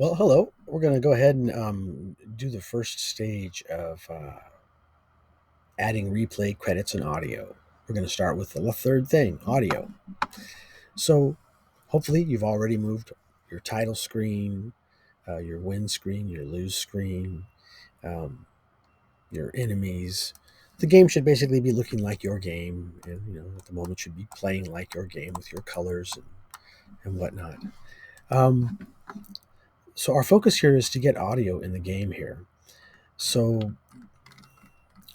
Well, hello. We're going to go ahead and do the first stage of adding replay credits and audio. We're going to start with the third thing, audio. So hopefully you've already moved your title screen, your win screen, your lose screen, um, your enemies. The game should basically be looking like your game, and at the moment should be playing like your game with your colors and whatnot. Um, so our focus here is to get audio in the game here. So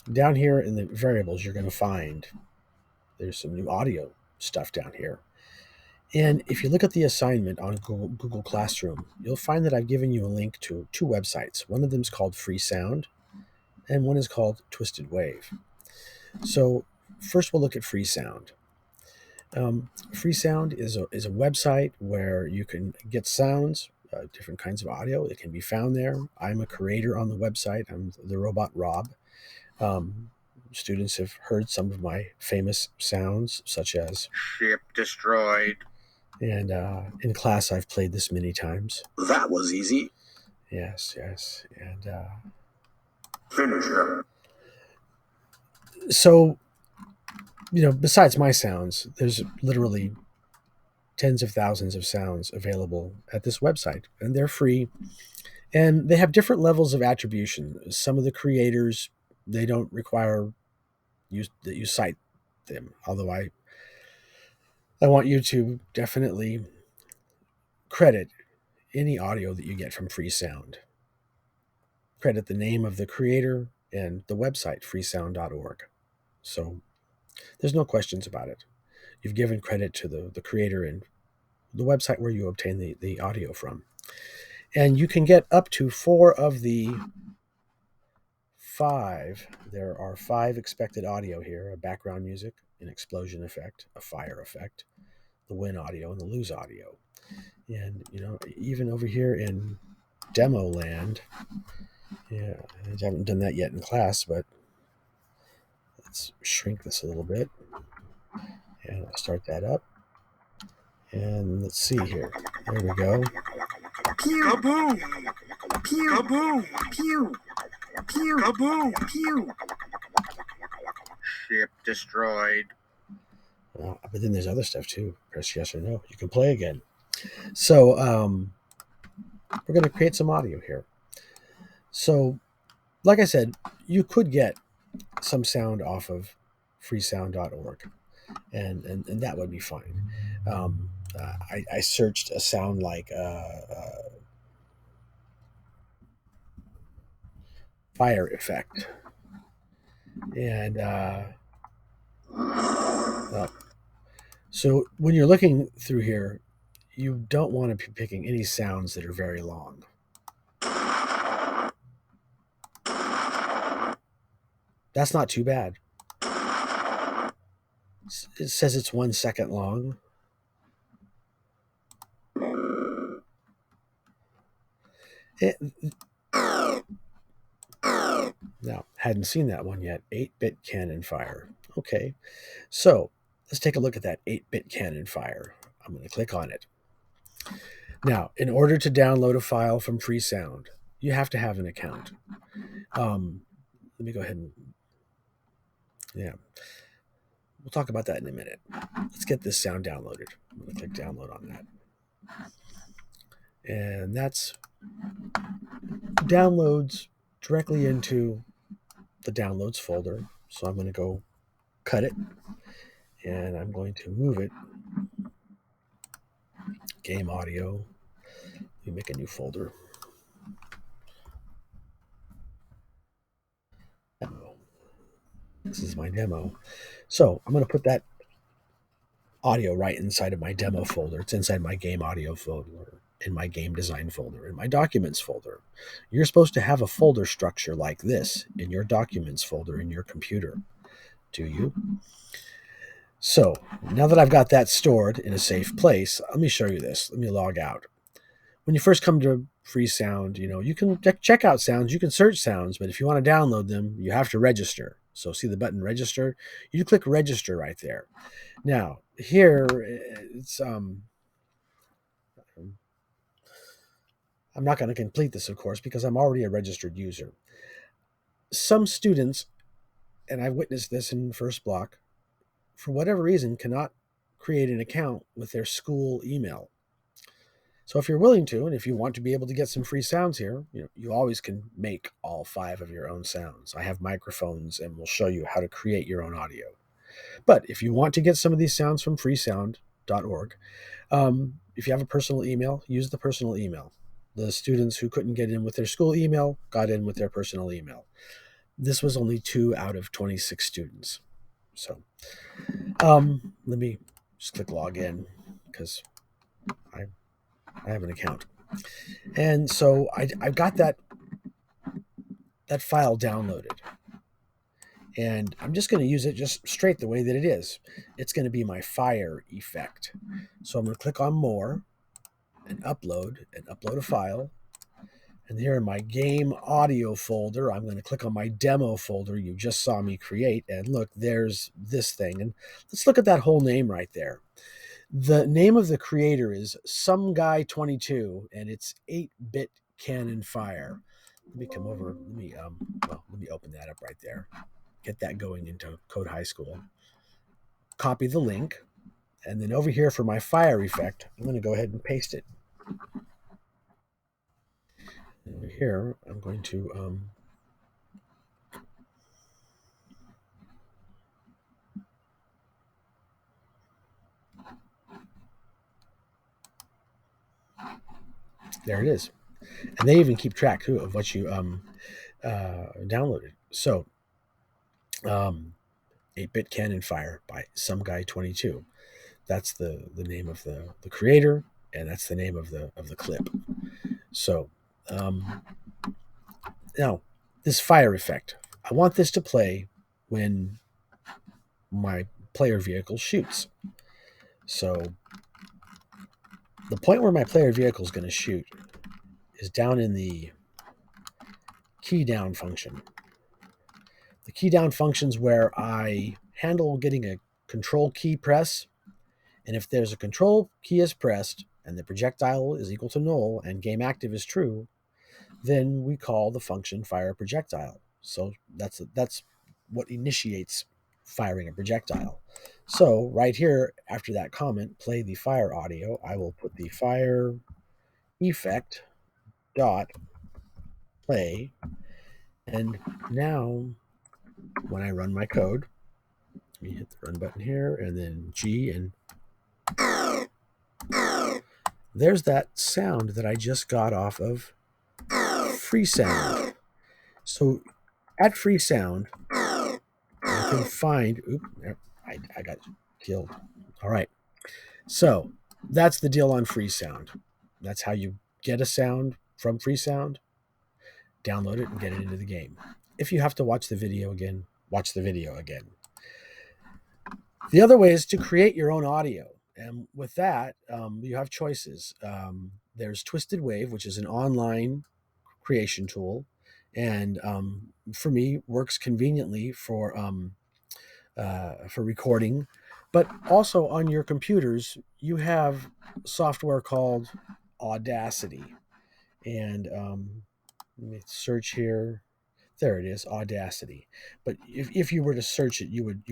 down here in the variables, you're going to find there's some new audio stuff down here. And if you look at the assignment on Google Classroom, you'll find that I've given you a link to two websites. One of them is called Freesound, and one is called Twisted Wave. So first, we'll look at Freesound. Freesound is a website where you can get sounds, different kinds of audio. It can be found there. I'm a creator on the website. I'm the robot Rob. Students have heard some of my famous sounds, such as "Ship destroyed." And in class, I've played this many times. That was easy. Yes. And Finish him. so, besides my sounds, there's literally tens of thousands of sounds available at this website, and they're free. And they have different levels of attribution. Some of the creators, they don't require that you cite them, although I want you to definitely credit any audio that you get from Freesound. Credit the name of the creator and the website, freesound.org. So there's no questions about it. You've given credit to the creator and the website where you obtain the audio from. And you can get up to 4 of the 5. There are 5 expected audio here: a background music, an explosion effect, a fire effect, the win audio, and the lose audio. And, even over here in demo land, yeah, I haven't done that yet in class, but let's shrink this a little bit. And I'll start that up. And let's see here. There we go. Pew! Kaboom! Pew! Kaboom! Pew! Pew! Kaboom! Pew! Ship destroyed. But then there's other stuff too. Press yes or no. You can play again. So we're going to create some audio here. So, like I said, you could get some sound off of freesound.org, and that would be fine. I searched a sound like fire effect, and so when you're looking through here, you don't want to be picking any sounds that are very long. That's not too bad. It says it's 1 second long. Now, hadn't seen that one yet. 8-bit cannon fire. Okay, so let's take a look at that 8-bit cannon fire. I'm going to click on it. Now, in order to download a file from Freesound, you have to have an account. Let me go ahead and, we'll talk about that in a minute. Let's get this sound downloaded. I'm going to click download on that. And that's downloads directly into the downloads folder. So I'm going to go cut it, and I'm going to move it. Game audio. Let me make a new folder. This is my demo. So I'm going to put that audio right inside of my demo folder. It's inside my game audio folder, in my game design folder, in my documents folder. You're supposed to have a folder structure like this in your documents folder in your computer. Do you? So now that I've got that stored in a safe place, let me show you this. Let me log out. When you first come to Freesound, you can check out sounds, you can search sounds, but if you want to download them, you have to register. So see the button register? You click register right there. Now, here it's I'm not going to complete this, of course, because I'm already a registered user. Some students, and I've witnessed this in first block, for whatever reason, cannot create an account with their school email. So if you're willing to, and if you want to be able to get some free sounds here, you always can make all 5 of your own sounds. I have microphones and we'll show you how to create your own audio. But if you want to get some of these sounds from freesound.org, if you have a personal email, use the personal email. The students who couldn't get in with their school email got in with their personal email. This was only 2 out of 26 students. So let me just click log in because I have an account. And so I got that file downloaded. And I'm just going to use it just straight the way that it is. It's going to be my fire effect. So I'm going to click on more and upload a file. And here in my game audio folder, I'm going to click on my demo folder you just saw me create. And look, there's this thing. And let's look at that whole name right there. The name of the creator is Some Guy 22, and it's 8-bit Cannon Fire. Let me come over. Let me open that up right there. Get that going into Code High School. Copy the link, and then over here for my fire effect, I'm going to go ahead and paste it. Over here, I'm going to there it is. And they even keep track too of what you downloaded. So 8-bit Cannon Fire by Some Guy 22. That's the name of the creator, and that's the name of the clip. So now this fire effect, I want this to play when my player vehicle shoots. So the point where my player vehicle is going to shoot is down in the key down function. The key down function's where I handle getting a control key press. And if there's a control key is pressed and the projectile is equal to null and game active is true, then we call the function fire projectile. So that's what initiates firing a projectile. So right here, after that comment, play the fire audio. I will put the fire effect dot play. And now when I run my code, let me hit the run button here and then G, and there's that sound that I just got off of Freesound. So at Freesound, you can find, I got killed. All right. So that's the deal on Freesound. That's how you get a sound from Freesound, download it, and get it into the game. If you have to watch the video again, watch the video again. The other way is to create your own audio. And with that, you have choices. There's Twisted Wave, which is an online creation tool, and for me works conveniently for recording. But also on your computers, you have software called Audacity, and let me search here. There it is, Audacity. But if you were to search it, you would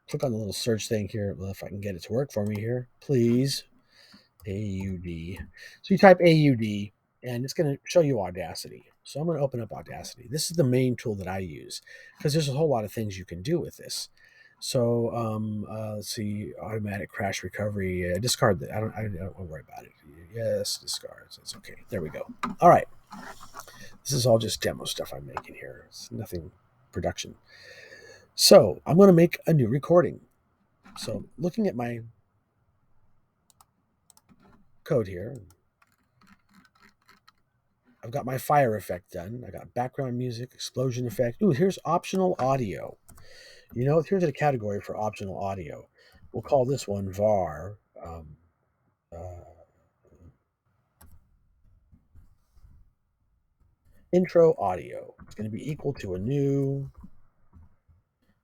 click on the little search thing here. Well, if I can get it to work for me here, please. AUD. So you type AUD, and it's going to show you Audacity. So I'm going to open up Audacity. This is the main tool that I use because there's a whole lot of things you can do with this. So let's see, automatic crash recovery. Discard that. I don't want to worry about it. Yes, discard. It's okay. There we go. All right. This is all just demo stuff I'm making here. It's nothing production. So I'm going to make a new recording. So looking at my code here, I've got my fire effect done. I got background music, explosion effect. Ooh, here's optional audio. Here's a category for optional audio. We'll call this one var. Intro audio. It's going to be equal to a new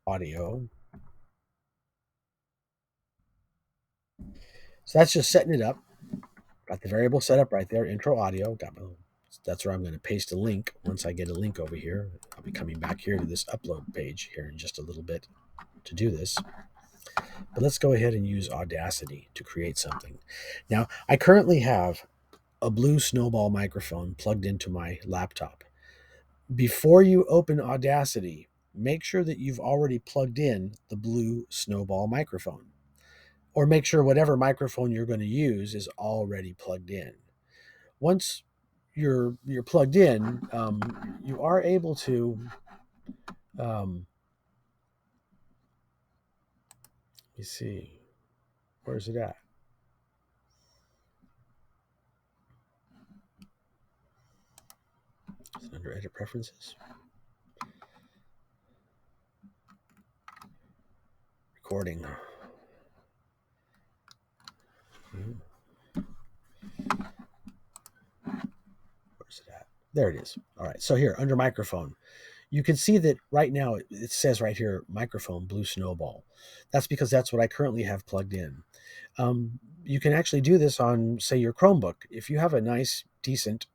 audio. So that's just setting it up. Got the variable set up right there. Intro audio. Got my That's where I'm going to paste a link. Once I get a link over here, I'll be coming back here to this upload page here in just a little bit to do this. But let's go ahead and use Audacity to create something. Now, I currently have a Blue Snowball microphone plugged into my laptop. Before you open Audacity, make sure that you've already plugged in the Blue Snowball microphone. Or make sure whatever microphone you're going to use is already plugged in. Once you're plugged in, you are able to let me see, where's it at? Is it under Edit Preferences? Recording. Where's it at? There it is. All right. So here, under microphone, you can see that right now it says right here, microphone Blue Snowball. That's because that's what I currently have plugged in. You can actually do this on, say, your Chromebook. If you have a nice, decent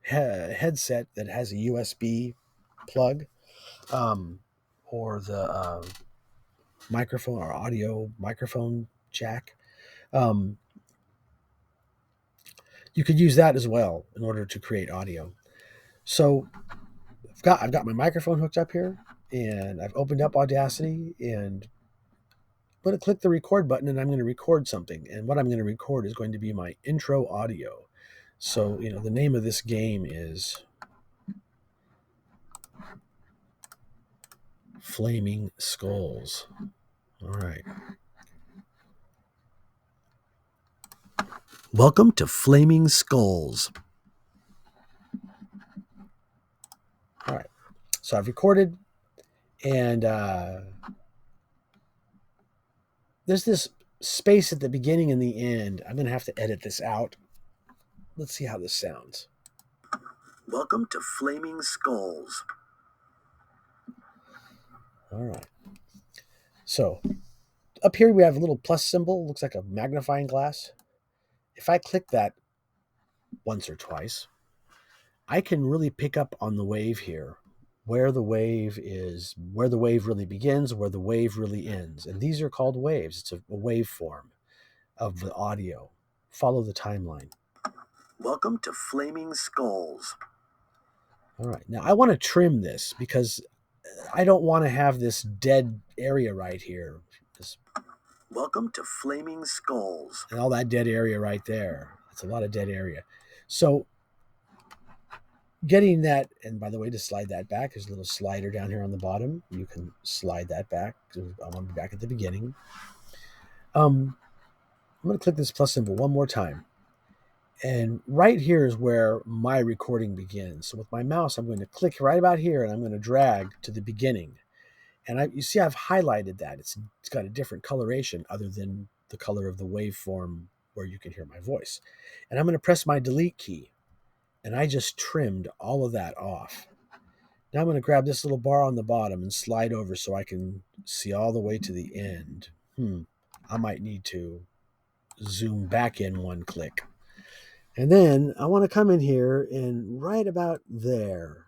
headset that has a USB plug, or the microphone or audio microphone jack, you could use that as well in order to create audio. So I've got my microphone hooked up here, and I've opened up Audacity, and I'm going to click the record button, and I'm going to record something. And what I'm going to record is going to be my intro audio. So, the name of this game is Flaming Skulls. All right. Welcome to Flaming Skulls. All right. So I've recorded, and there's this space at the beginning and the end. I'm going to have to edit this out. Let's see how this sounds. Welcome to Flaming Skulls. All right. So up here we have a little plus symbol. Looks like a magnifying glass. If I click that once or twice, I can really pick up on the wave here, where the wave really begins, where the wave really ends. And these are called waves. It's a waveform of the audio. Follow the timeline. Welcome to Flaming Skulls. All right. Now I want to trim this because I don't want to have this dead area right here. Welcome to Flaming Skulls. And all that dead area right there. That's a lot of dead area. So getting that, and by the way, to slide that back, there's a little slider down here on the bottom. You can slide that back. I'm going to be back at the beginning. I'm going to click this plus symbol one more time. And right here is where my recording begins. So with my mouse, I'm going to click right about here, and I'm going to drag to the beginning. And you see I've highlighted that. It's got a different coloration other than the color of the waveform where you can hear my voice. And I'm going to press my delete key. And I just trimmed all of that off. Now I'm going to grab this little bar on the bottom and slide over so I can see all the way to the end. I might need to zoom back in one click. And then I want to come in here and right about there,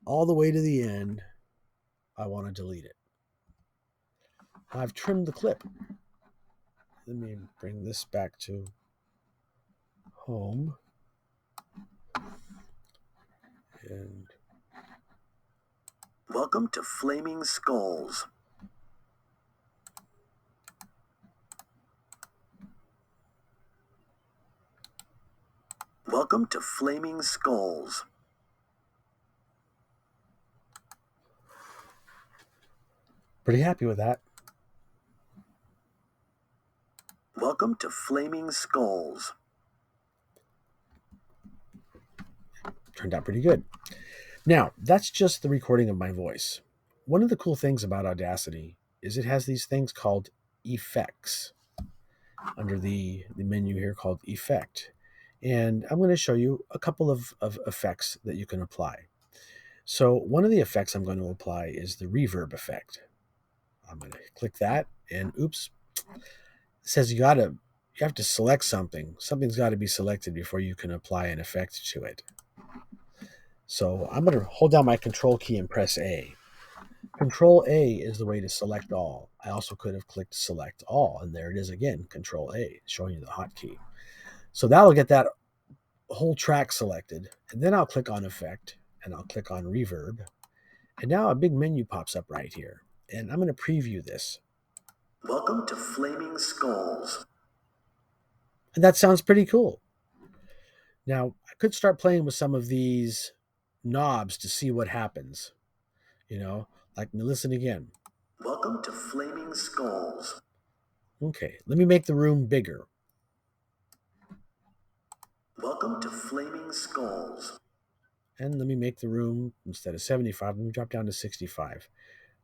all the way to the end, I want to delete it. I've trimmed the clip. Let me bring this back to home. And welcome to Flaming Skulls. Welcome to Flaming Skulls. Pretty happy with that. Welcome to Flaming Skulls. Turned out pretty good. Now, that's just the recording of my voice. One of the cool things about Audacity is it has these things called effects under the menu here called Effect. And I'm going to show you a couple of effects that you can apply. So one of the effects I'm going to apply is the reverb effect. I'm going to click that, and oops, it says you got to you have to select something. Something's got to be selected before you can apply an effect to it. So I'm going to hold down my control key and press A. Control A is the way to select all. I also could have clicked select all, and there it is again, Control A, showing you the hotkey. So that'll get that whole track selected, and then I'll click on effect, and I'll click on reverb, and now a big menu pops up right here, and I'm going to preview this. Welcome to Flaming Skulls. And that sounds pretty cool. Now, I could start playing with some of these knobs to see what happens. Like, listen again. Welcome to Flaming Skulls. Okay, let me make the room bigger. Welcome to Flaming Skulls. And let me make the room, instead of 75, let me drop down to 65.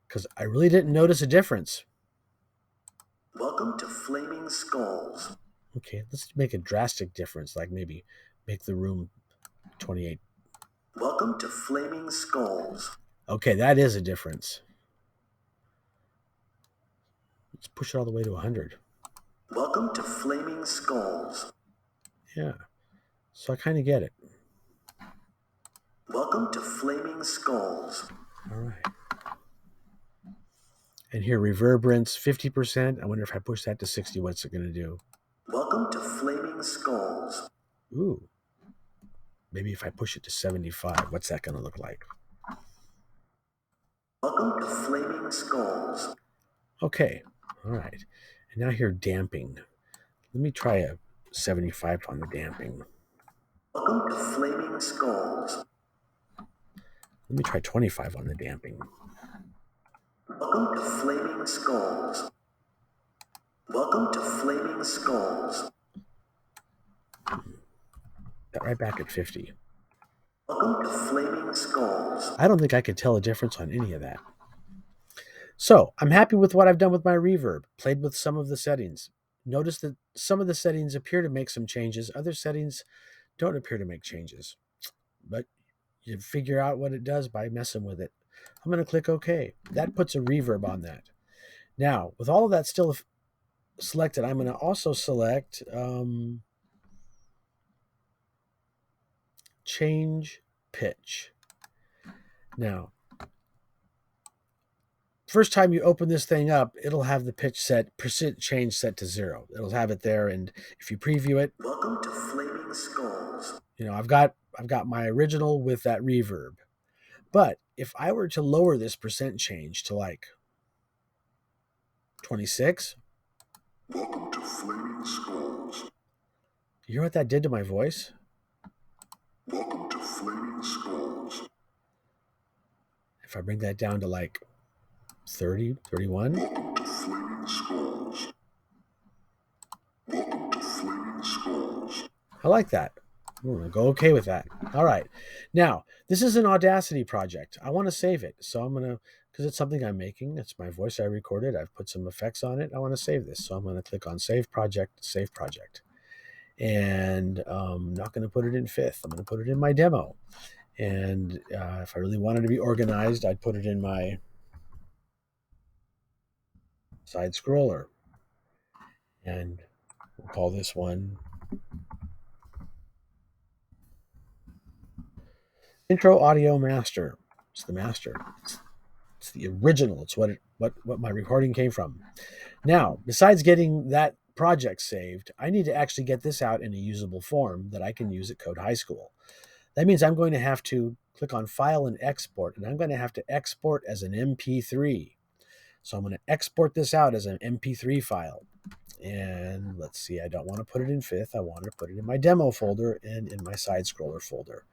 Because I really didn't notice a difference. Welcome to Flaming Skulls. Okay, let's make a drastic difference, like maybe make the room 28. Welcome to Flaming Skulls. Okay, that is a difference. Let's push it all the way to 100. Welcome to Flaming Skulls. Yeah, so I kind of get it. Welcome to Flaming Skulls. All right. And here, reverberance, 50%. I wonder if I push that to 60, what's it going to do? Welcome to Flaming Skulls. Ooh. Maybe if I push it to 75, what's that going to look like? Welcome to Flaming Skulls. Okay. All right. And now here, damping. Let me try a 75 on the damping. Welcome to Flaming Skulls. Let me try 25 on the damping. Welcome to Flaming Skulls. Welcome to Flaming Skulls. Got right back at 50. Welcome to Flaming Skulls. I don't think I could tell a difference on any of that. So I'm happy with what I've done with my reverb. Played with some of the settings. Notice that some of the settings appear to make some changes. Other settings don't appear to make changes. But you figure out what it does by messing with it. I'm going to click OK. That puts a reverb on that. Now, with all of that still selected, I'm going to also select change pitch. Now, first time you open this thing up, it'll have the pitch set, percent change set to 0. It'll have it there, and if you preview it, welcome to Flaming Skulls. I've got my original with that reverb. But if I were to lower this percent change to like 26, welcome to Flaming Skulls. You hear what that did to my voice? Welcome to Flaming Skulls. If I bring that down to like 30, 31. Welcome to Flaming Skulls. Welcome to Flaming Skulls. I like that. I'm going to go okay with that. All right. Now, this is an Audacity project. I want to save it. So I'm going to, because it's something I'm making. It's my voice I recorded. I've put some effects on it. I want to save this. So I'm going to click on Save Project, Save Project. And I'm not going to put it in fifth. I'm going to put it in my demo. And if I really wanted to be organized, I'd put it in my side scroller. And we'll call this one Intro Audio Master. It's the master. It's the original. It's what my recording came from. Now, besides getting that project saved, I need to actually get this out in a usable form that I can use at Code High School. That means I'm going to have to click on File and Export, and I'm going to have to export as an MP3. So I'm going to export this out as an MP3 file. And let's see, I don't want to put it in fifth. I want to put it in my demo folder and in my side scroller folder.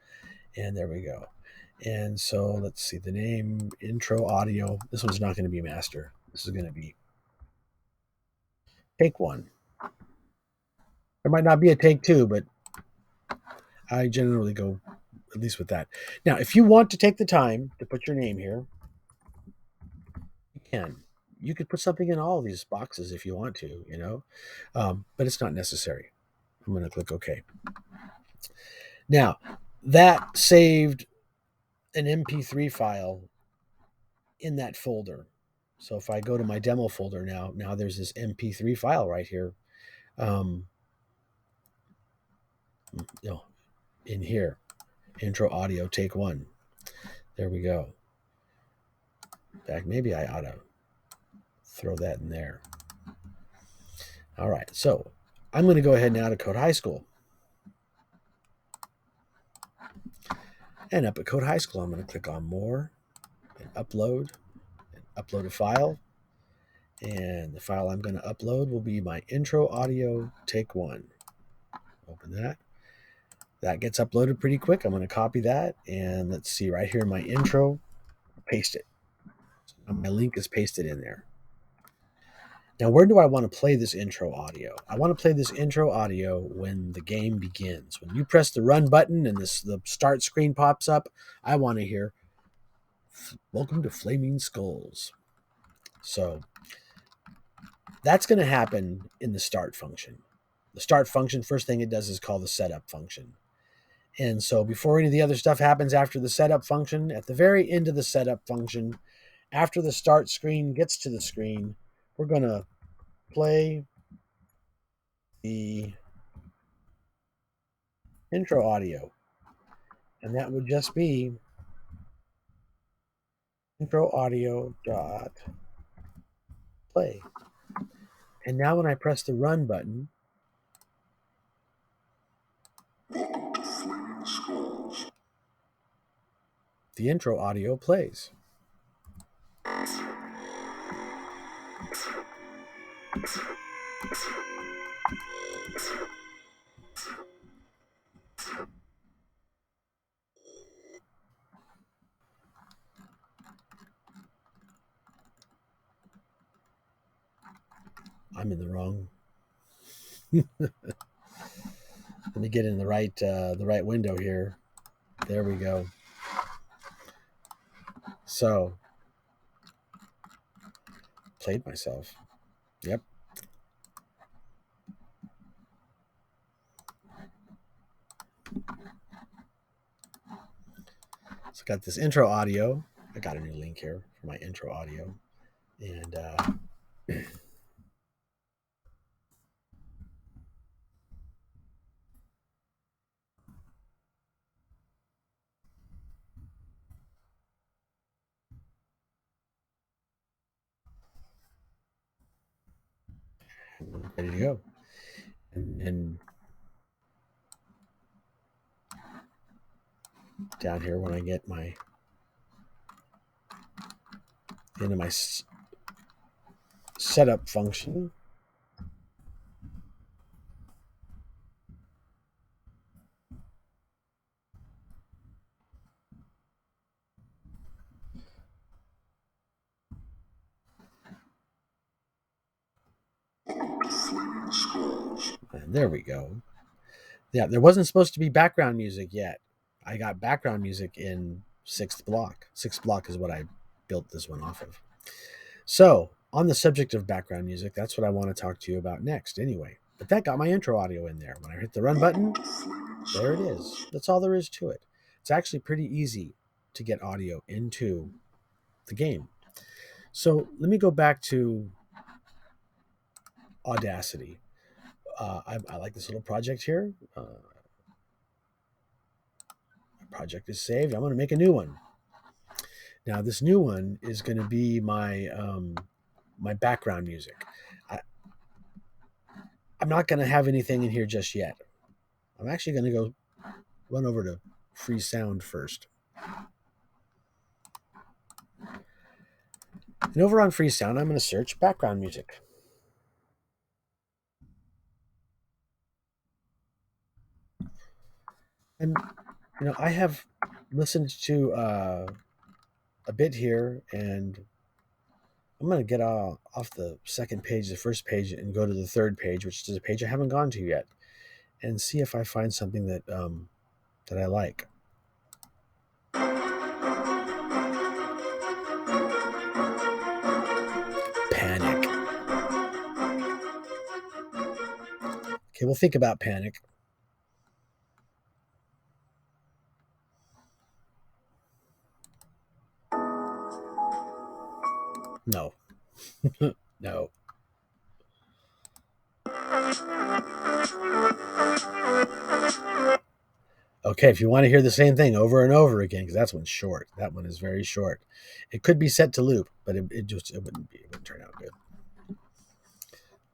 And there we go. And so let's see, the name, intro audio. This one's not going to be master. This is going to be take one. There might not be a take two, but I generally go at least with that. Now, if you want to take the time to put your name here, you can. You could put something in all of these boxes if you want to, but it's not necessary. I'm going to click OK. Now, that saved an MP3 file in that folder. So if I go to my demo folder now there's this MP3 file right here No, in here, intro audio, take one. There we go. In fact, maybe I ought to throw that in there. All right, so I'm going to go ahead now to Code High School. And up at Code High School, I'm going to click on More and Upload a file. And the file I'm going to upload will be my intro audio take one. Open that. That gets uploaded pretty quick. I'm going to copy that. And let's see right here in my intro, paste it. So my link is pasted in there. Now, where do I want to play this intro audio? I want to play this intro audio when the game begins. When you press the run button and the start screen pops up, I want to hear, "Welcome to Flaming Skulls." So that's going to happen in the start function. The start function, first thing it does is call the setup function. And so before any of the other stuff happens after the setup function, at the very end of the setup function, after the start screen gets to the screen, we're going to play the intro audio. And that would just be intro audio dot play. And now when I press the run button, Welcome to Flaming Skulls. The intro audio plays. I'm in the wrong. Let me get in the right window here. There we go. So, played myself. Yep. So got this intro audio. I got a new link here for my intro audio. And ready to go. And down here when I get into my setup function, Welcome to Flaming Skulls. and there we go. Yeah, there wasn't supposed to be background music yet. I got background music in sixth block. Sixth block is what I built this one off of. So, on the subject of background music, that's what I want to talk to you about next anyway. But that got my intro audio in there. When I hit the run button, there it is. That's all there is to it. It's actually pretty easy to get audio into the game. So let me go back to Audacity. I like this little project here. My project is saved. I'm going to make a new one. Now, this new one is going to be my my background music. I'm not going to have anything in here just yet. I'm actually going to go run over to Freeze Sound first. And over on Freeze Sound, I'm going to search background music. And, I have listened to a bit here, and I'm going to get off the second page, the first page, and go to the third page, which is a page I haven't gone to yet, and see if I find something that that I like. Panic. Okay, we'll think about Panic. No. No. Okay, if you want to hear the same thing over and over again, because that's one's short. That one is very short. It could be set to loop, but it wouldn't turn out good.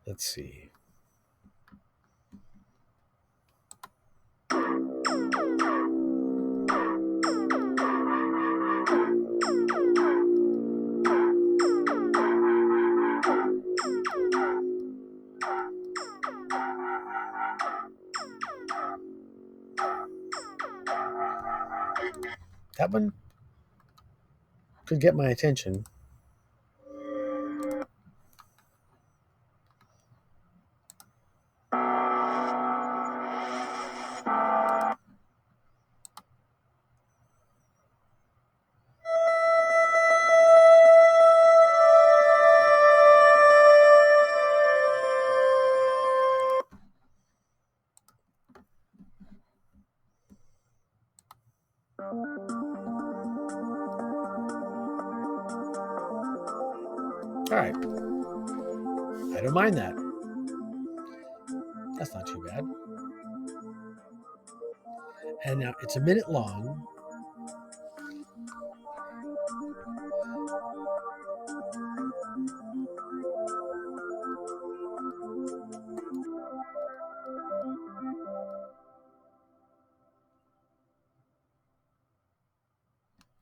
Let's see. That one could get my attention. All right. I don't mind that. That's not too bad. And now it's a minute long.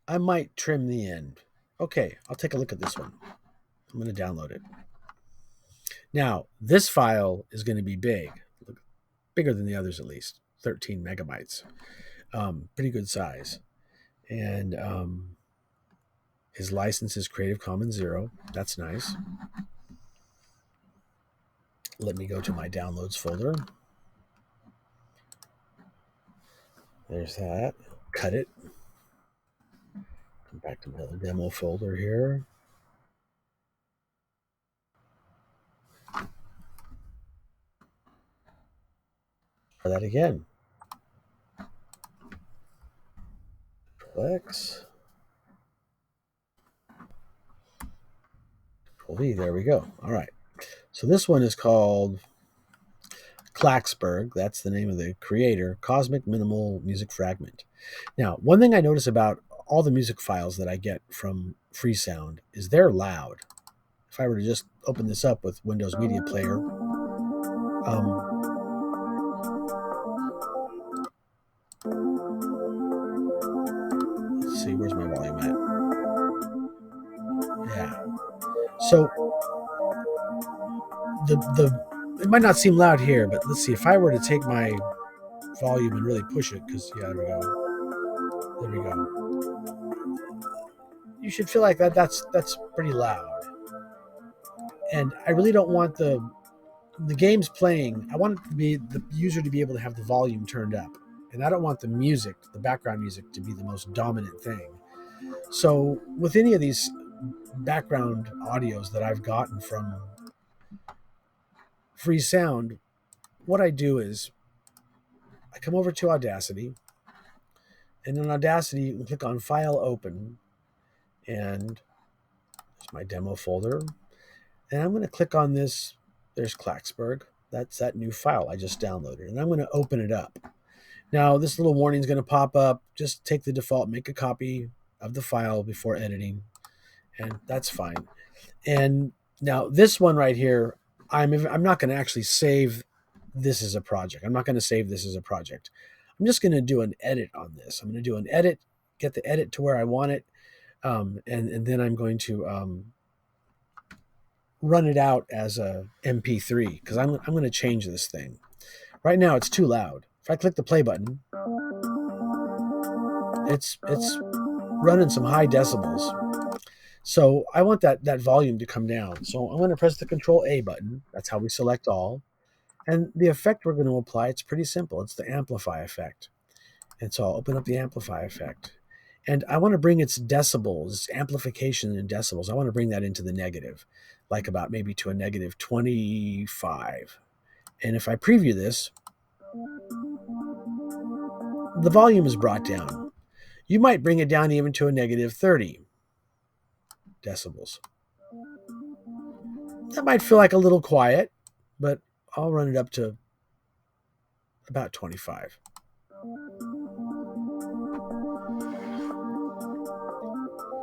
I might trim the end. Okay, I'll take a look at this one. I'm going to download it. Now, this file is going to be big, bigger than the others at least, 13 megabytes. Pretty good size. And his license is Creative Commons 0. That's nice. Let me go to my downloads folder. There's that. Cut it. Come back to my demo folder here. Try that again. Control X. Control V. There we go. All right. So this one is called Klaxberg. That's the name of the creator. Cosmic Minimal Music Fragment. Now, one thing I notice about all the music files that I get from Freesound is they're loud. If I were to just open this up with Windows Media Player, let's see, where's my volume at? Yeah. So it might not seem loud here, but let's see. If I were to take my volume and really push it, because there we go. There we go. You should feel like that's pretty loud. And I really don't want the game's playing. I want it to be the user to be able to have the volume turned up. And I don't want the music, the background music, to be the most dominant thing. So with any of these background audios that I've gotten from Freesound, what I do is I come over to Audacity, and in Audacity, you can click on File Open, and there's my demo folder. And I'm going to click on this. There's Klaxberg. That's that new file I just downloaded, and I'm going to open it up. Now, this little warning is going to pop up. Just take the default, make a copy of the file before editing, and that's fine. And now this one right here, I'm not going to actually save this as a project. I'm not going to save this as a project. I'm just going to do an edit on this. I'm going to do an edit, get the edit to where I want it, and then I'm going to run it out as a MP3 because I'm going to change this thing. Right now, it's too loud. If I click the play button, it's running some high decibels. So I want that volume to come down. So I'm going to press the Control A button. That's how we select all. And the effect we're going to apply, it's pretty simple. It's the amplify effect. And so I'll open up the amplify effect. And I want to bring its decibels, amplification in decibels, I want to bring that into the negative, like about maybe to a negative 25. And if I preview this, the volume is brought down. You might bring it down even to a negative 30 decibels. That might feel like a little quiet, but I'll run it up to about 25.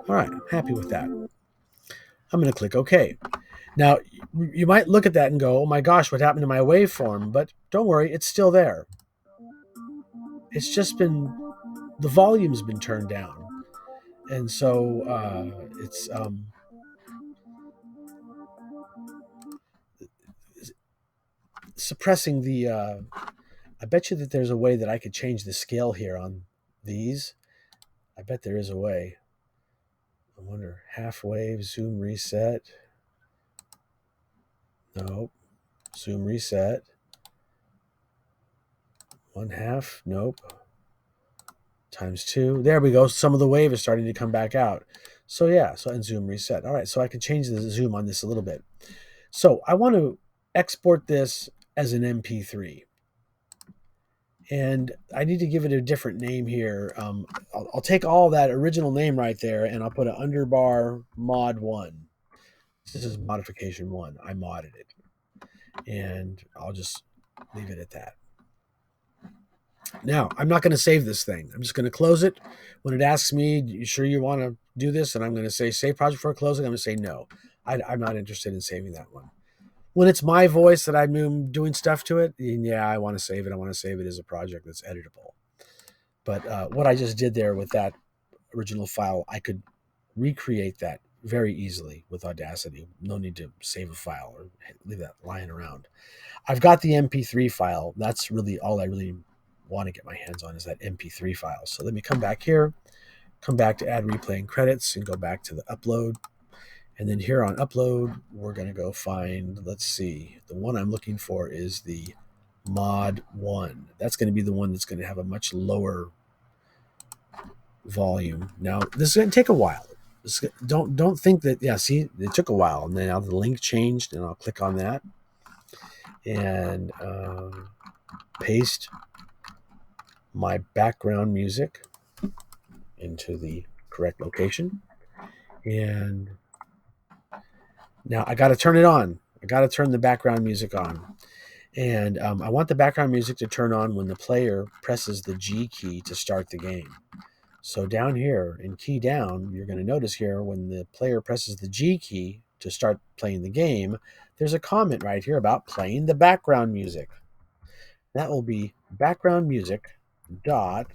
All right, I'm happy with that. I'm going to click OK. Now, you might look at that and go, oh my gosh, what happened to my waveform? But don't worry, it's still there. It's just been, the volume's been turned down. And so it's suppressing the, I bet you that there's a way that I could change the scale here on these. I bet there is a way. I wonder, half wave, zoom reset. Nope. Zoom reset. 1/2. Nope. ×2. There we go. Some of the wave is starting to come back out. So yeah, so and zoom reset. All right, so I can change the zoom on this a little bit. So I want to export this as an MP3. And I need to give it a different name here. I'll take all that original name right there and I'll put an underbar mod 1. This is modification 1. I modded it. And I'll just leave it at that. Now, I'm not going to save this thing. I'm just going to close it. When it asks me, you sure you want to do this? And I'm going to say, save project before closing. I'm going to say no. I'm not interested in saving that one. When it's my voice that I'm doing stuff to it, yeah, I want to save it. I want to save it as a project that's editable. But what I just did there with that original file, I could recreate that very easily with Audacity. No need to save a file or leave that lying around. I've got the MP3 file. That's really all I really want to get my hands on is that MP3 file. So let me come back here, come back to add replaying credits and go back to the upload. And then here on upload, we're going to go find, let's see, the one I'm looking for is the mod 1. That's going to be the one that's going to have a much lower volume. Now, this is going to take a while. Don't think that, yeah, see, it took a while. And then now the link changed, and I'll click on that. And paste my background music into the correct location. And now I got to turn it on. I got to turn the background music on. And I want the background music to turn on when the player presses the G key to start the game. So down here in key down, you're going to notice here when the player presses the G key to start playing the game, there's a comment right here about playing the background music. That will be background music dot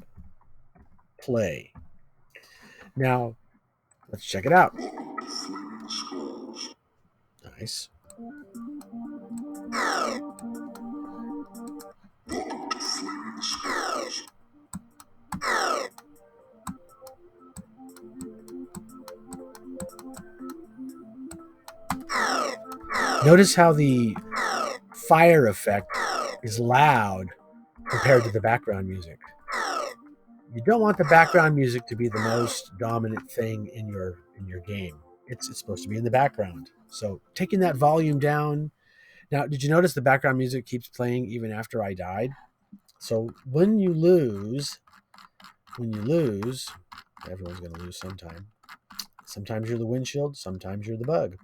play. Now, let's check it out. Nice. Notice how the fire effect is loud compared to the background music. You don't want the background music to be the most dominant thing in your game. It's supposed to be in the background. So taking that volume down. Now, did you notice the background music keeps playing even after I died? So when you lose, everyone's going to lose sometime. Sometimes you're the windshield, sometimes you're the bug.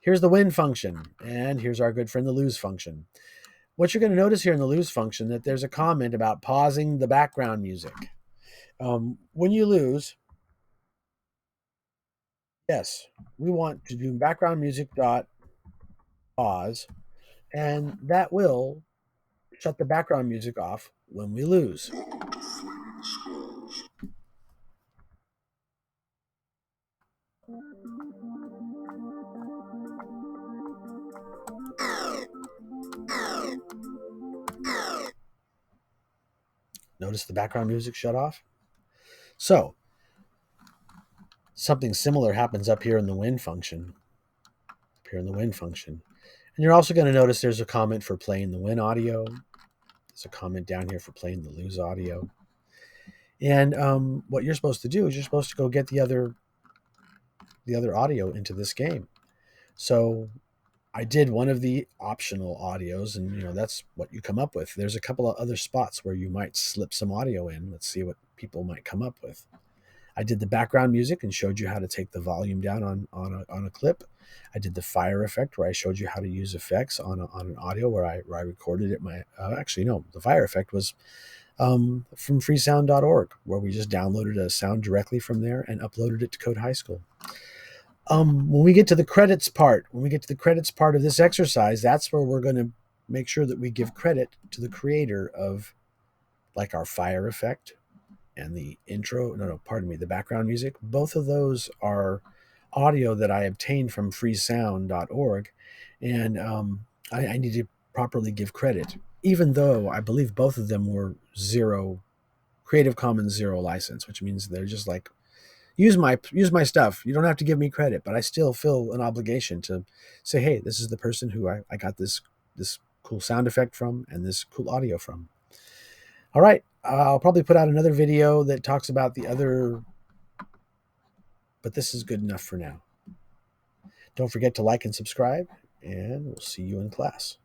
Here's the win function, and here's our good friend the lose function. What you're going to notice here in the lose function that there's a comment about pausing the background music. When you lose, yes, we want to do background music dot pause, and that will shut the background music off when we lose. Notice the background music shut off? So, something similar happens up here in the win function. And you're also going to notice there's a comment for playing the win audio. There's a comment down here for playing the lose audio. And what you're supposed to do is you're supposed to go get the other audio into this game. So I did one of the optional audios, and that's what you come up with. There's a couple of other spots where you might slip some audio in. Let's see what people might come up with. I did the background music and showed you how to take the volume down on a clip. I did the fire effect where I showed you how to use effects on an audio where I recorded it. Actually, no, the fire effect was from freesound.org, where we just downloaded a sound directly from there and uploaded it to Code High School. When we get to the credits part of this exercise, that's where we're going to make sure that we give credit to the creator of, like, our fire effect and the the background music. Both of those are audio that I obtained from freesound.org, and I need to properly give credit, even though I believe both of them were Creative Commons zero license, which means they're just like, use my stuff. You don't have to give me credit, but I still feel an obligation to say, hey, this is the person who I got this cool sound effect from and this cool audio from. All right, I'll probably put out another video that talks about the other, but this is good enough for now. Don't forget to like and subscribe, and we'll see you in class.